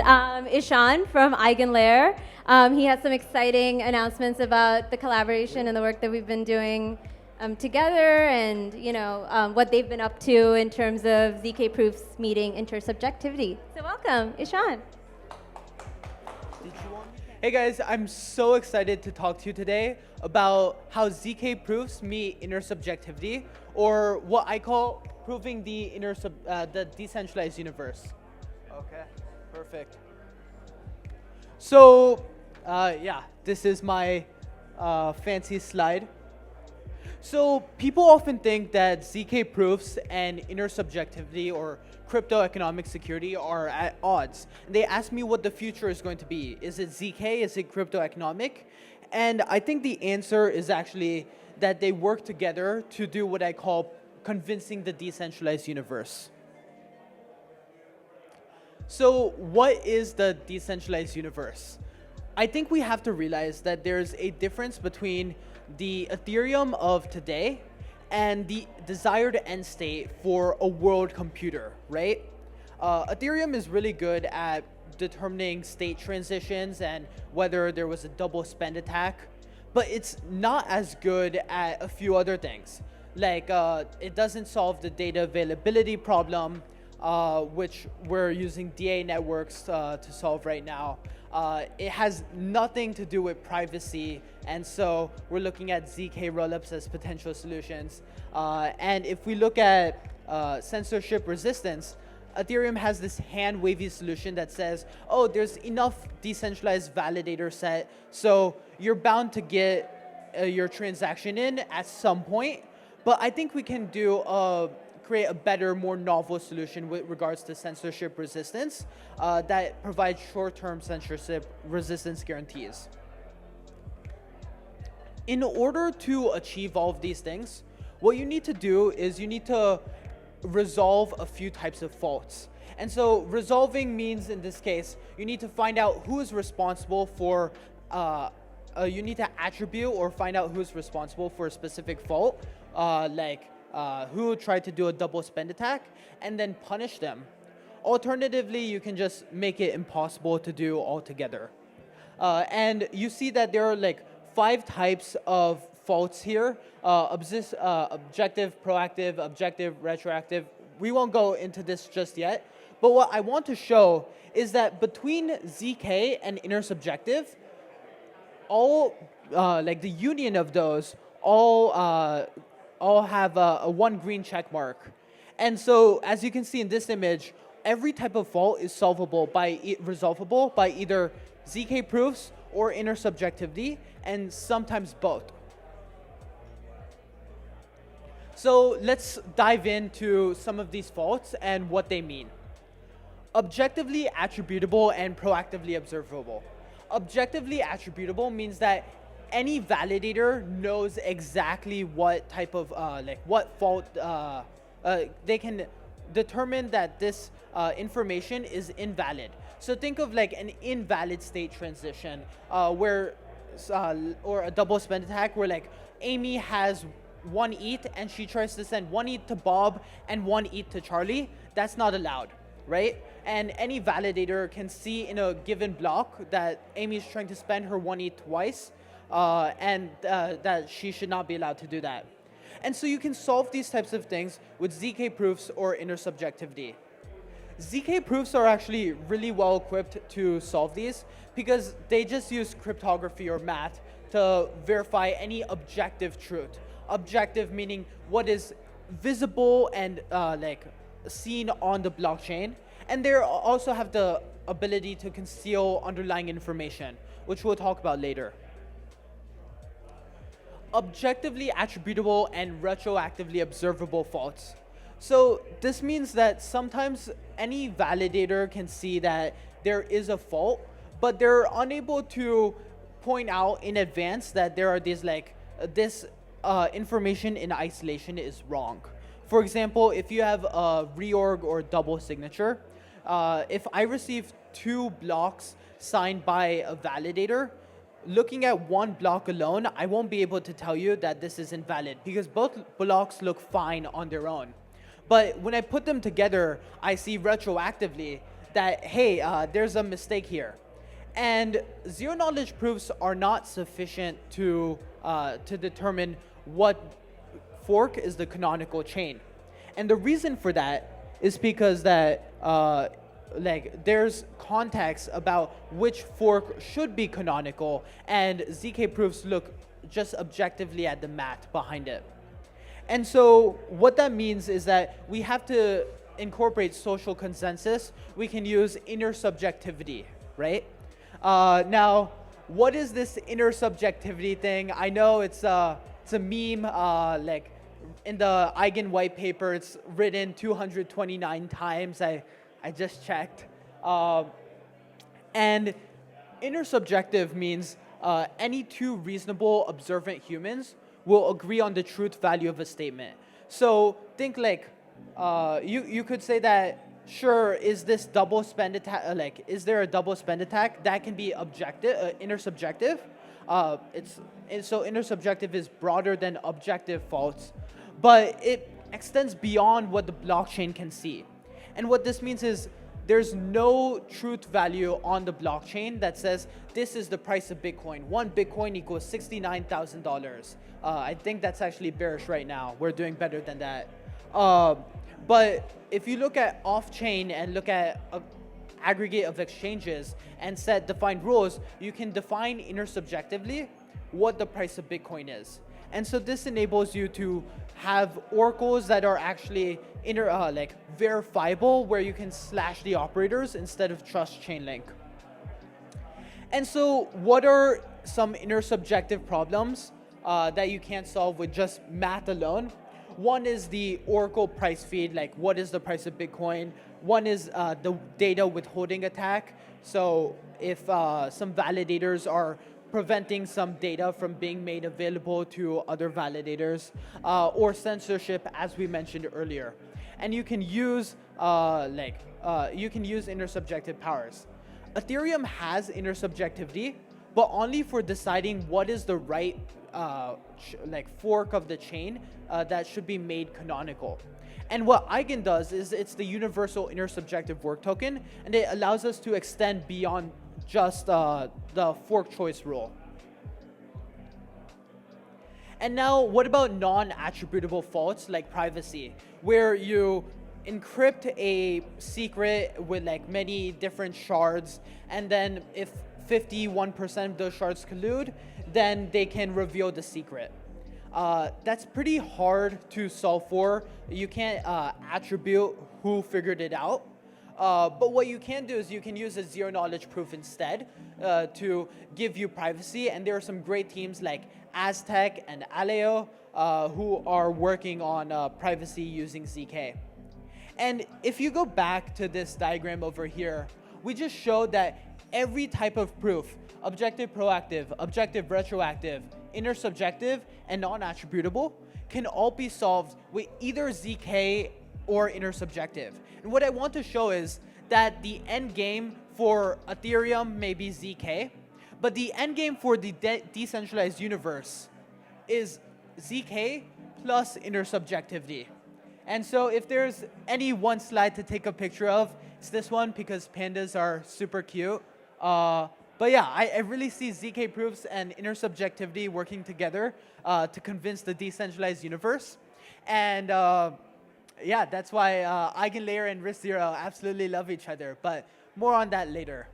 Ishaan from EigenLayer. He has some exciting announcements about the collaboration and the work that we've been doing together, and what they've been up to in terms of ZK proofs meeting intersubjectivity. So welcome, Ishaan. Hey guys, I'm so excited to talk to you today about how ZK proofs meet intersubjectivity, or what I call proving the the decentralized universe. Okay, perfect. So, yeah, this is my fancy slide. So people often think that ZK proofs and intersubjectivity or crypto economic security are at odds. They ask me what the future is going to be. Is it ZK? Is it crypto economic? And I think the answer is actually that they work together to do what I call convincing the decentralized universe. So what is the decentralized universe? I think we have to realize that there's a difference between the Ethereum of today and the desired end state for a world computer, right? Ethereum is really good at determining state transitions and whether there was a double spend attack, but it's not as good at a few other things. Like it doesn't solve the data availability problem, which we're using DA networks to solve right now. It has nothing to do with privacy, and so we're looking at ZK rollups as potential solutions. And if we look at censorship resistance, Ethereum has this hand-wavy solution that says, oh, there's enough decentralized validator set, so you're bound to get your transaction in at some point. But I think we can create a better, more novel solution with regards to censorship resistance that provides short-term censorship resistance guarantees. In order to achieve all of these things, what you need to do is you need to resolve a few types of faults. And so resolving means, in this case, you need to find out who is responsible for, you need to attribute or find out who is responsible for a specific fault, who tried to do a double spend attack, and then punish them. Alternatively, you can just make it impossible to do altogether. And you see that there are 5 types of faults here: objective, proactive, objective, retroactive. We won't go into this just yet, but what I want to show is that between ZK and intersubjective, all the union of those all have a 1 green check mark. And so as you can see in this image, every type of fault is resolvable by either ZK proofs or intersubjectivity, and sometimes both. So let's dive into some of these faults and what they mean. Objectively attributable and proactively observable. Objectively attributable means that any validator knows exactly what type of, what fault, they can determine that this information is invalid. So think of an invalid state transition or a double spend attack where Amy has 1 ETH and she tries to send 1 ETH to Bob and 1 ETH to Charlie. That's not allowed, right? And any validator can see in a given block that Amy's trying to spend her 1 ETH twice, and that she should not be allowed to do that. And so you can solve these types of things with ZK proofs or intersubjectivity. ZK proofs are actually really well equipped to solve these because they just use cryptography or math to verify any objective truth. Objective meaning what is visible and seen on the blockchain. And they also have the ability to conceal underlying information, which we'll talk about later. Objectively attributable and retroactively observable faults. So this means that sometimes any validator can see that there is a fault, but they're unable to point out in advance that there are these this information in isolation is wrong. For example, if you have a reorg or double signature, if I receive 2 blocks signed by a validator, looking at 1 block alone, I won't be able to tell you that this is invalid because both blocks look fine on their own. But when I put them together, I see retroactively that, hey, there's a mistake here. And zero knowledge proofs are not sufficient to determine what fork is the canonical chain. And the reason for that is because that like there's context about which fork should be canonical, and ZK proofs look just objectively at the math behind it. And so what that means is that we have to incorporate social consensus. We can use intersubjectivity, right? Now, what is this intersubjectivity thing? I know it's a meme, like in the Eigen white paper, it's written 229 times. I just checked. And intersubjective means any two reasonable observant humans will agree on the truth value of a statement. So think like, you could say that, sure, is this double spend attack, like, is there a double spend attack? That can be objective, intersubjective. So intersubjective is broader than objective faults, but it extends beyond what the blockchain can see. And what this means is there's no truth value on the blockchain that says this is the price of Bitcoin. 1 Bitcoin equals $69,000. I think that's actually bearish right now. We're doing better than that. But if you look at off-chain and look at an aggregate of exchanges and set defined rules, you can define intersubjectively what the price of Bitcoin is. And so this enables you to have oracles that are actually like verifiable, where you can slash the operators instead of trust Chainlink. And so what are some intersubjective problems that you can't solve with just math alone? One is the oracle price feed, like what is the price of Bitcoin? One is the data withholding attack. So if some validators are preventing some data from being made available to other validators, or censorship, as we mentioned earlier. And you can use intersubjective powers. Ethereum has intersubjectivity, but only for deciding what is the right fork of the chain that should be made canonical. And what Eigen does is it's the universal intersubjective work token, and it allows us to extend beyond just the fork choice rule. And now, what about non-attributable faults like privacy, where you encrypt a secret with like many different shards, and then if 51% of those shards collude, then they can reveal the secret. That's pretty hard to solve for. You can't attribute who figured it out. But what you can do is you can use a zero knowledge proof instead to give you privacy. And there are some great teams like Aztec and Aleo who are working on privacy using ZK. And if you go back to this diagram over here, we just showed that every type of proof, objective proactive, objective retroactive, intersubjective, and non-attributable, can all be solved with either ZK or intersubjective. And what I want to show is that the end game for Ethereum may be ZK, but the end game for the decentralized universe is ZK plus intersubjectivity. And so if there's any one slide to take a picture of, it's this one, because pandas are super cute. But yeah, I really see ZK proofs and intersubjectivity working together to convince the decentralized universe. And yeah, that's why EigenLayer and RISC Zero absolutely love each other. But more on that later.